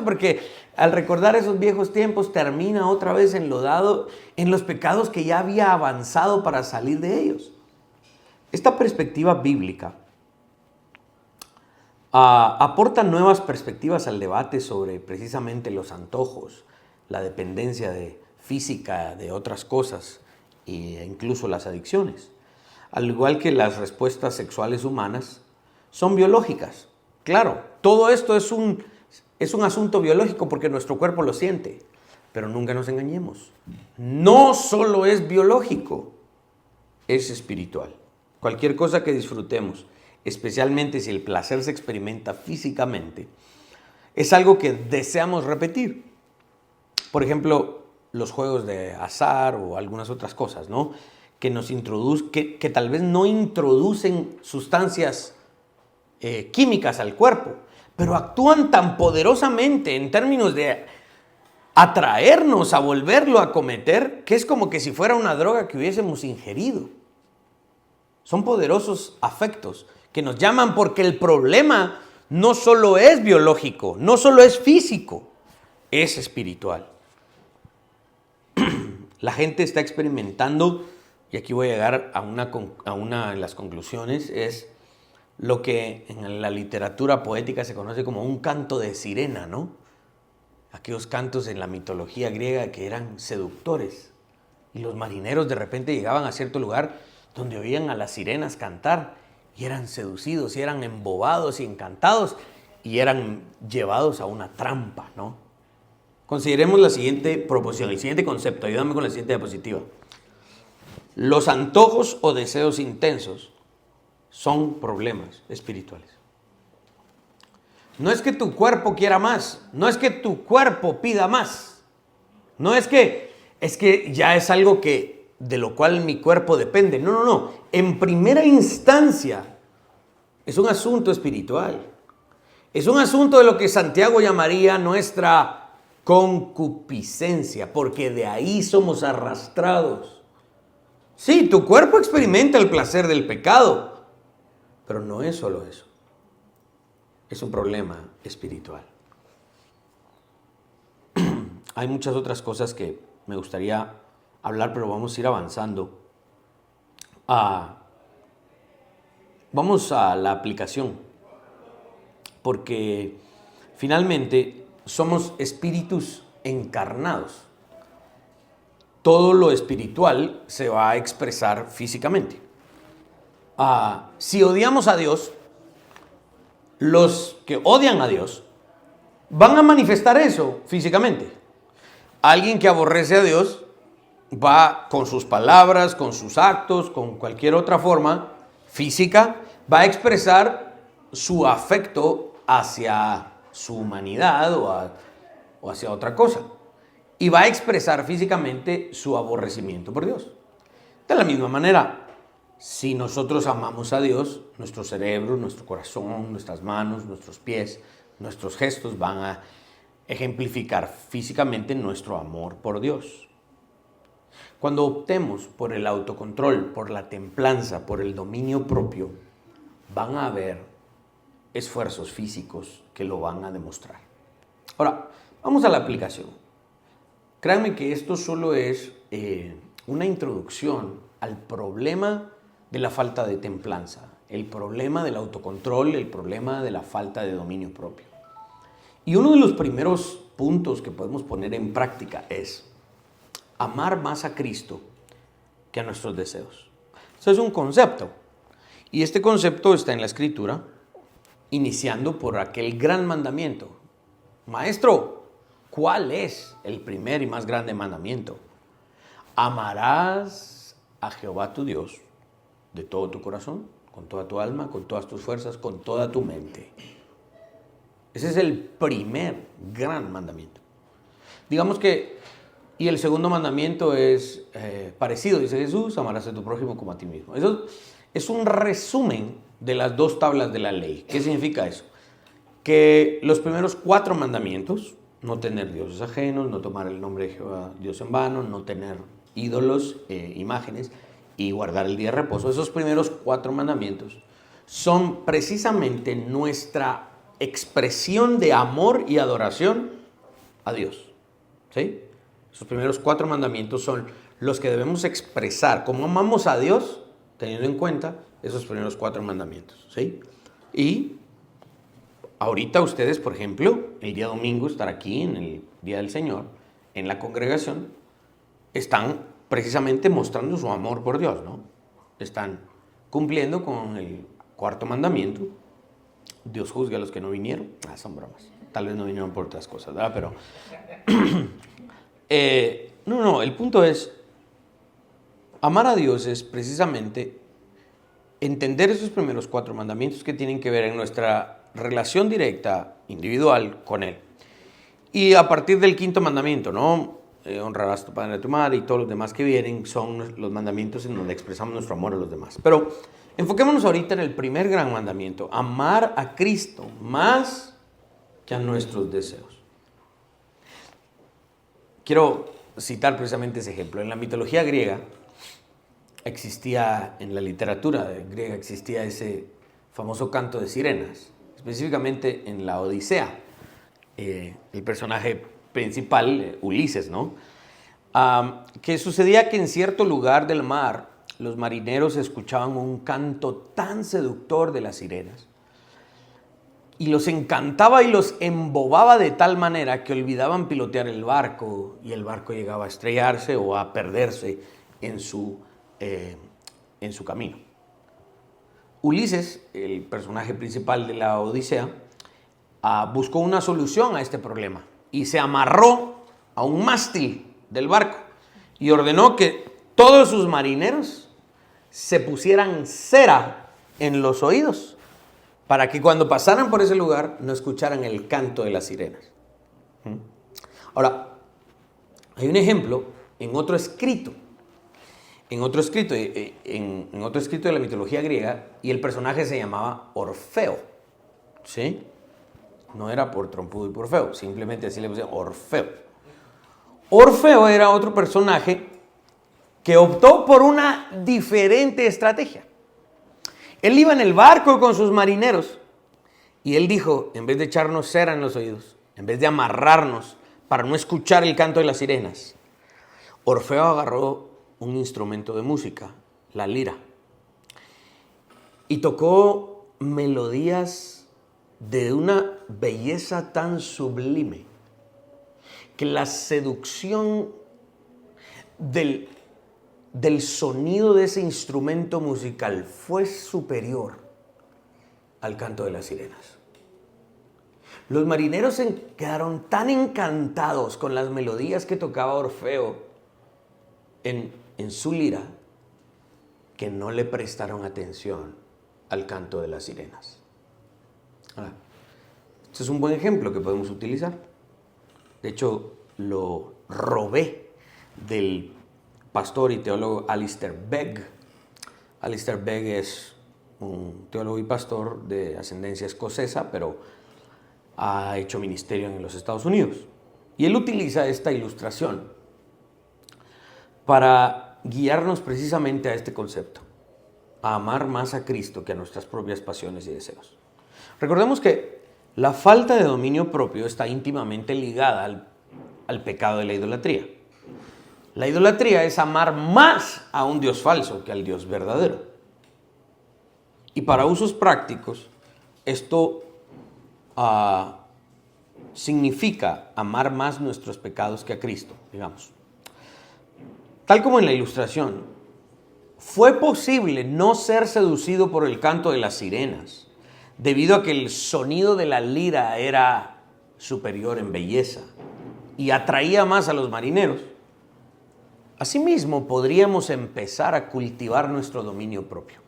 porque al recordar esos viejos tiempos termina otra vez enlodado en los pecados que ya había avanzado para salir de ellos. Esta perspectiva bíblica aporta nuevas perspectivas al debate sobre precisamente los antojos, la dependencia física de otras cosas e incluso las adicciones. Al igual que las respuestas sexuales humanas son biológicas. Claro, todo esto es un asunto biológico porque nuestro cuerpo lo siente, pero nunca nos engañemos. No solo es biológico, es espiritual. Cualquier cosa que disfrutemos, especialmente si el placer se experimenta físicamente, es algo que deseamos repetir. Por ejemplo, los juegos de azar o algunas otras cosas, ¿no? Que tal vez no introducen sustancias químicas al cuerpo, pero actúan tan poderosamente en términos de atraernos a volverlo a cometer, que es como que si fuera una droga que hubiésemos ingerido. Son poderosos afectos que nos llaman porque el problema no solo es biológico, no solo es físico, es espiritual. La gente está experimentando, y aquí voy a llegar a una de las conclusiones, es lo que en la literatura poética se conoce como un canto de sirena, ¿no? Aquellos cantos en la mitología griega que eran seductores. Y los marineros de repente llegaban a cierto lugar donde oían a las sirenas cantar y eran seducidos, y eran embobados y encantados y eran llevados a una trampa, ¿no? Consideremos la siguiente proposición, el siguiente concepto. Ayúdame con la siguiente diapositiva. Los antojos o deseos intensos son problemas espirituales. No es que tu cuerpo quiera más, no es que tu cuerpo pida más, no es que ya es algo de lo cual mi cuerpo depende. No. En primera instancia es un asunto espiritual. Es un asunto de lo que Santiago llamaría nuestra concupiscencia, porque de ahí somos arrastrados. Sí, tu cuerpo experimenta el placer del pecado, pero no es solo eso. Es un problema espiritual. Hay muchas otras cosas que me gustaría hablar, pero vamos a ir avanzando. Vamos a la aplicación, porque finalmente somos espíritus encarnados. Todo lo espiritual se va a expresar físicamente. Si odiamos a Dios, los que odian a Dios van a manifestar eso físicamente. Alguien que aborrece a Dios va con sus palabras, con sus actos, con cualquier otra forma física, va a expresar su afecto hacia su humanidad o hacia otra cosa. Y va a expresar físicamente su aborrecimiento por Dios. De la misma manera, si nosotros amamos a Dios, nuestro cerebro, nuestro corazón, nuestras manos, nuestros pies, nuestros gestos van a ejemplificar físicamente nuestro amor por Dios. Cuando optemos por el autocontrol, por la templanza, por el dominio propio, van a haber esfuerzos físicos que lo van a demostrar. Ahora, vamos a la aplicación. Créanme que esto solo es una introducción al problema de la falta de templanza, el problema del autocontrol, el problema de la falta de dominio propio. Y uno de los primeros puntos que podemos poner en práctica es amar más a Cristo que a nuestros deseos. Eso es un concepto. Y este concepto está en la Escritura, iniciando por aquel gran mandamiento. Maestro, ¿cuál es el primer y más grande mandamiento? Amarás a Jehová tu Dios de todo tu corazón, con toda tu alma, con todas tus fuerzas, con toda tu mente. Ese es el primer gran mandamiento. Digamos que, y el segundo mandamiento es parecido, dice Jesús, amarás a tu prójimo como a ti mismo. Eso es un resumen de las dos tablas de la ley. ¿Qué significa eso? Que los primeros 4 mandamientos, no tener dioses ajenos, no tomar el nombre de Jehová Dios en vano, no tener ídolos, imágenes, y guardar el día de reposo, esos primeros 4 mandamientos son precisamente nuestra expresión de amor y adoración a Dios. ¿Sí? Esos primeros 4 mandamientos son los que debemos expresar cómo amamos a Dios, teniendo en cuenta esos primeros 4 mandamientos. ¿Sí? Y ahorita ustedes, por ejemplo, el día domingo estar aquí en el Día del Señor, en la congregación, están precisamente mostrando su amor por Dios, ¿no? Están cumpliendo con el 4 mandamiento. Dios juzga a los que no vinieron. Son bromas. Tal vez no vinieron por otras cosas, ¿verdad? Pero el punto es, amar a Dios es precisamente entender esos primeros 4 mandamientos que tienen que ver en nuestra relación directa, individual, con Él. Y a partir del 5.º mandamiento, ¿no? Honrarás a tu padre y a tu madre, y todos los demás que vienen son los mandamientos en donde expresamos nuestro amor a los demás. Pero enfoquémonos ahorita en el primer gran mandamiento, amar a Cristo más que a nuestros deseos. Quiero citar precisamente ese ejemplo. En la mitología griega existía, en la literatura griega existía ese famoso canto de sirenas, específicamente en la Odisea. El personaje principal, Ulises, ¿no? Que sucedía que en cierto lugar del mar los marineros escuchaban un canto tan seductor de las sirenas y los encantaba y los embobaba de tal manera que olvidaban pilotear el barco y el barco llegaba a estrellarse o a perderse en su camino. Ulises, el personaje principal de la Odisea, buscó una solución a este problema y se amarró a un mástil del barco y ordenó que todos sus marineros se pusieran cera en los oídos para que cuando pasaran por ese lugar no escucharan el canto de las sirenas. Ahora, hay un ejemplo en otro escrito. En otro escrito de la mitología griega, y el personaje se llamaba Orfeo. ¿Sí? No era por trompudo y por feo, simplemente así le pusieron Orfeo. Orfeo era otro personaje que optó por una diferente estrategia. Él iba en el barco con sus marineros y él dijo, en vez de echarnos cera en los oídos, en vez de amarrarnos para no escuchar el canto de las sirenas, Orfeo agarró un instrumento de música, la lira, y tocó melodías de una belleza tan sublime que la seducción del sonido de ese instrumento musical fue superior al canto de las sirenas. Los marineros se quedaron tan encantados con las melodías que tocaba Orfeo en su lira que no le prestaron atención al canto de las sirenas. Este es un buen ejemplo que podemos utilizar. De hecho, lo robé del pastor y teólogo Alistair Begg. Alistair Begg es un teólogo y pastor de ascendencia escocesa, pero ha hecho ministerio en los Estados Unidos. Y él utiliza esta ilustración para guiarnos precisamente a este concepto, a amar más a Cristo que a nuestras propias pasiones y deseos. Recordemos que la falta de dominio propio está íntimamente ligada al pecado de la idolatría. La idolatría es amar más a un Dios falso que al Dios verdadero. Y para usos prácticos, esto significa amar más nuestros pecados que a Cristo, digamos. Tal como en la ilustración, fue posible no ser seducido por el canto de las sirenas, debido a que el sonido de la lira era superior en belleza y atraía más a los marineros. Asimismo, podríamos empezar a cultivar nuestro dominio propio.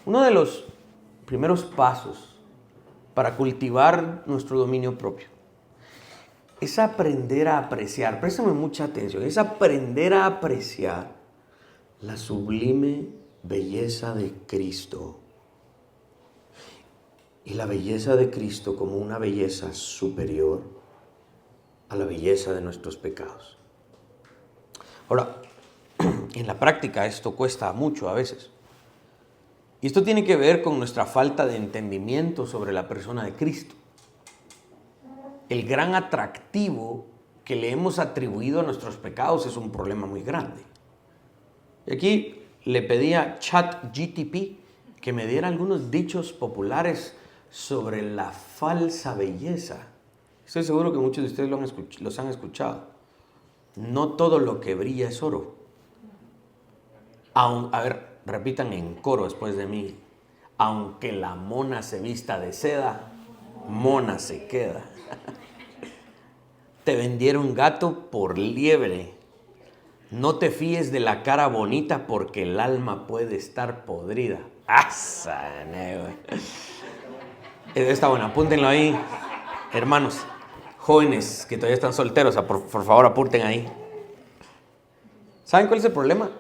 Uno de los primeros pasos para cultivar nuestro dominio propio es aprender a apreciar, préstame mucha atención, es aprender a apreciar la sublime belleza de Cristo. Y la belleza de Cristo como una belleza superior a la belleza de nuestros pecados. Ahora, en la práctica esto cuesta mucho a veces. Y esto tiene que ver con nuestra falta de entendimiento sobre la persona de Cristo. El gran atractivo que le hemos atribuido a nuestros pecados es un problema muy grande. Y aquí le pedí a ChatGPT que me diera algunos dichos populares sobre la falsa belleza. Estoy seguro que muchos de ustedes los han escuchado. No todo lo que brilla es oro. A ver, repitan en coro después de mí. Aunque la mona se vista de seda, mona se queda. Te vendieron gato por liebre. No te fíes de la cara bonita porque el alma puede estar podrida. Está bueno, apúntenlo ahí. Hermanos, jóvenes que todavía están solteros, por favor apunten ahí. ¿Saben cuál es el problema?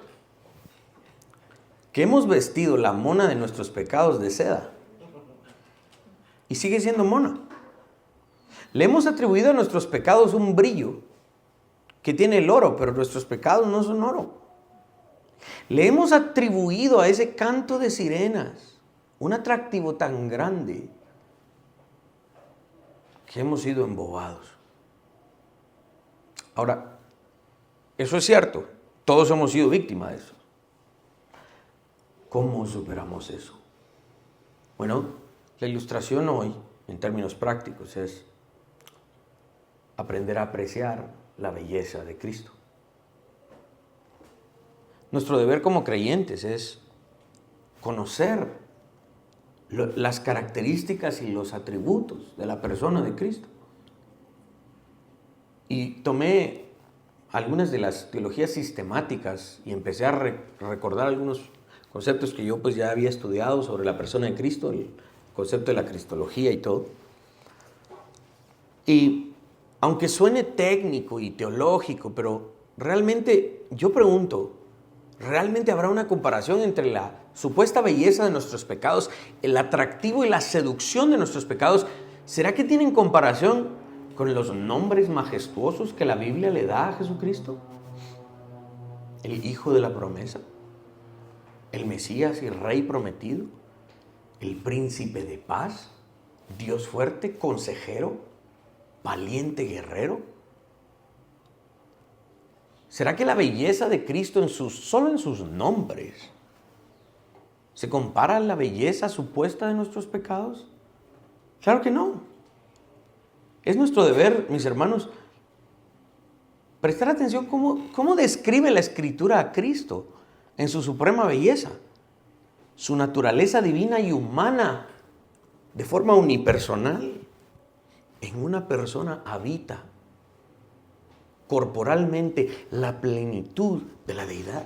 Que hemos vestido la mona de nuestros pecados de seda. Y sigue siendo mona. Le hemos atribuido a nuestros pecados un brillo que tiene el oro, pero nuestros pecados no son oro. Le hemos atribuido a ese canto de sirenas un atractivo tan grande que hemos sido embobados. Ahora, eso es cierto, todos hemos sido víctimas de eso. ¿Cómo superamos eso? Bueno, la ilustración hoy, en términos prácticos, es aprender a apreciar la belleza de Cristo. Nuestro deber como creyentes es conocer las características y los atributos de la persona de Cristo. Y tomé algunas de las teologías sistemáticas y empecé a recordar algunos conceptos que yo pues ya había estudiado sobre la persona de Cristo, el concepto de la cristología y todo. Y aunque suene técnico y teológico, pero realmente yo pregunto, ¿realmente habrá una comparación entre la supuesta belleza de nuestros pecados, el atractivo y la seducción de nuestros pecados? ¿Será que tienen comparación con los nombres majestuosos que la Biblia le da a Jesucristo? El Hijo de la promesa, el Mesías y Rey prometido, el Príncipe de paz, Dios fuerte, consejero, valiente guerrero. ¿Será que la belleza de Cristo solo en sus nombres se compara a la belleza supuesta de nuestros pecados? Claro que no. Es nuestro deber, mis hermanos, prestar atención cómo describe la Escritura a Cristo en su suprema belleza, su naturaleza divina y humana, de forma unipersonal. En una persona habita corporalmente la plenitud de la deidad.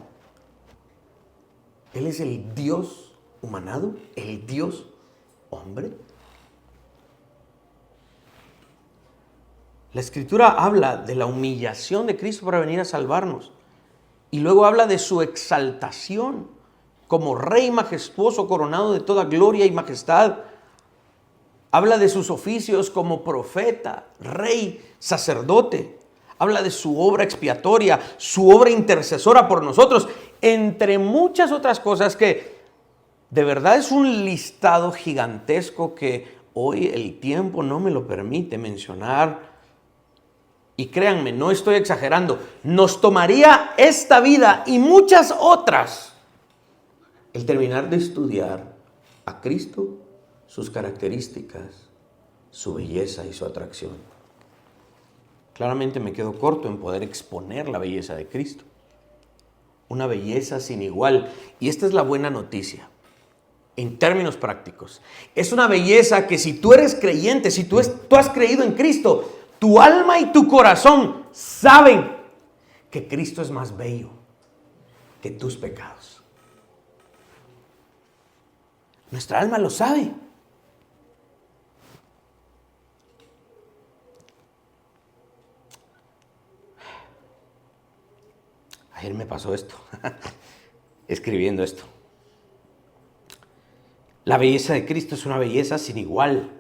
Él es el Dios humanado, el Dios hombre. La Escritura habla de la humillación de Cristo para venir a salvarnos. Y luego habla de su exaltación como Rey majestuoso, coronado de toda gloria y majestad. Habla de sus oficios como profeta, rey, sacerdote. Habla de su obra expiatoria, su obra intercesora por nosotros, entre muchas otras cosas que de verdad es un listado gigantesco que hoy el tiempo no me lo permite mencionar. Y créanme, no estoy exagerando, nos tomaría esta vida y muchas otras el terminar de estudiar a Cristo, sus características, su belleza y su atracción. Claramente me quedo corto en poder exponer la belleza de Cristo. Una belleza sin igual. Y esta es la buena noticia. En términos prácticos. Es una belleza que si tú eres creyente, si tú has creído en Cristo, tu alma y tu corazón saben que Cristo es más bello que tus pecados. Nuestra alma lo sabe. Ayer me pasó esto, escribiendo esto. La belleza de Cristo es una belleza sin igual.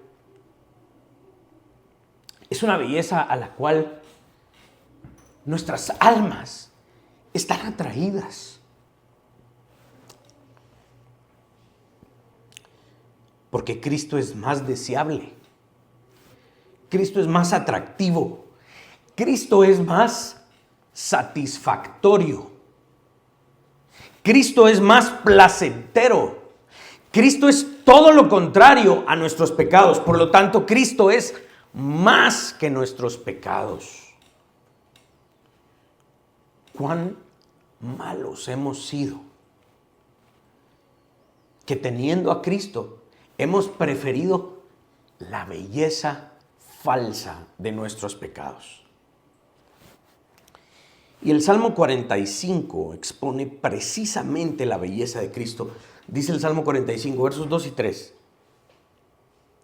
Es una belleza a la cual nuestras almas están atraídas. Porque Cristo es más deseable. Cristo es más atractivo. Cristo es más satisfactorio. Cristo es más placentero. Cristo es todo lo contrario a nuestros pecados. Por lo tanto, Cristo es más que nuestros pecados. Cuán malos hemos sido que teniendo a Cristo hemos preferido la belleza falsa de nuestros pecados. Y el Salmo 45 expone precisamente la belleza de Cristo. Dice el Salmo 45, versos 2 y 3.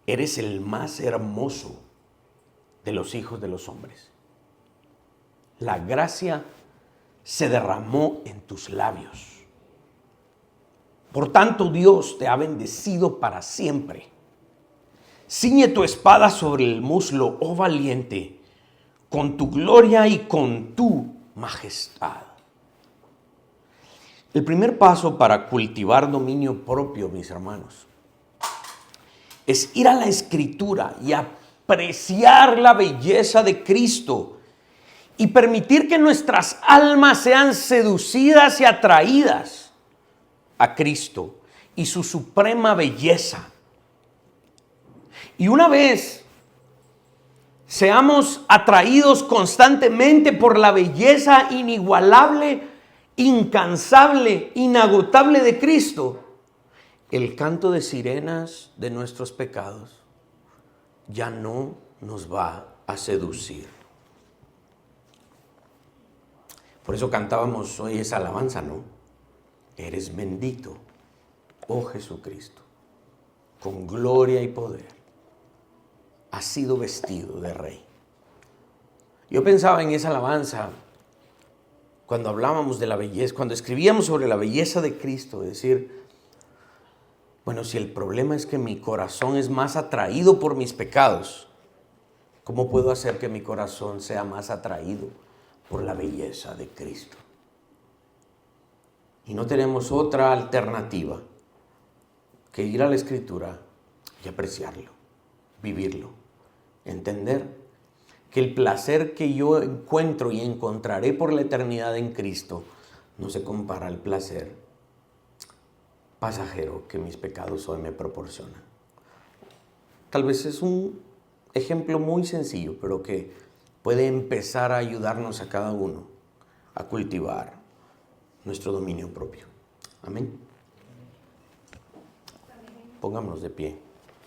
Eres el más hermoso de los hijos de los hombres. La gracia se derramó en tus labios. Por tanto, Dios te ha bendecido para siempre. Ciñe tu espada sobre el muslo, oh valiente, con tu gloria y con tu majestad. El primer paso para cultivar dominio propio, mis hermanos, es ir a la Escritura y apreciar la belleza de Cristo y permitir que nuestras almas sean seducidas y atraídas a Cristo y su suprema belleza. Y una vez seamos atraídos constantemente por la belleza inigualable, incansable, inagotable de Cristo, el canto de sirenas de nuestros pecados ya no nos va a seducir. Por eso cantábamos hoy esa alabanza, ¿no? Eres bendito, oh Jesucristo, con gloria y poder. Has sido vestido de rey. Yo pensaba en esa alabanza cuando hablábamos de la belleza, cuando escribíamos sobre la belleza de Cristo, decir, bueno, si el problema es que mi corazón es más atraído por mis pecados, ¿cómo puedo hacer que mi corazón sea más atraído por la belleza de Cristo? Y no tenemos otra alternativa que ir a la Escritura y apreciarlo, vivirlo, entender que el placer que yo encuentro y encontraré por la eternidad en Cristo no se compara al placer pasajero que mis pecados hoy me proporcionan. Tal vez es un ejemplo muy sencillo, pero que puede empezar a ayudarnos a cada uno a cultivar nuestro dominio propio. Amén. Pongámonos de pie.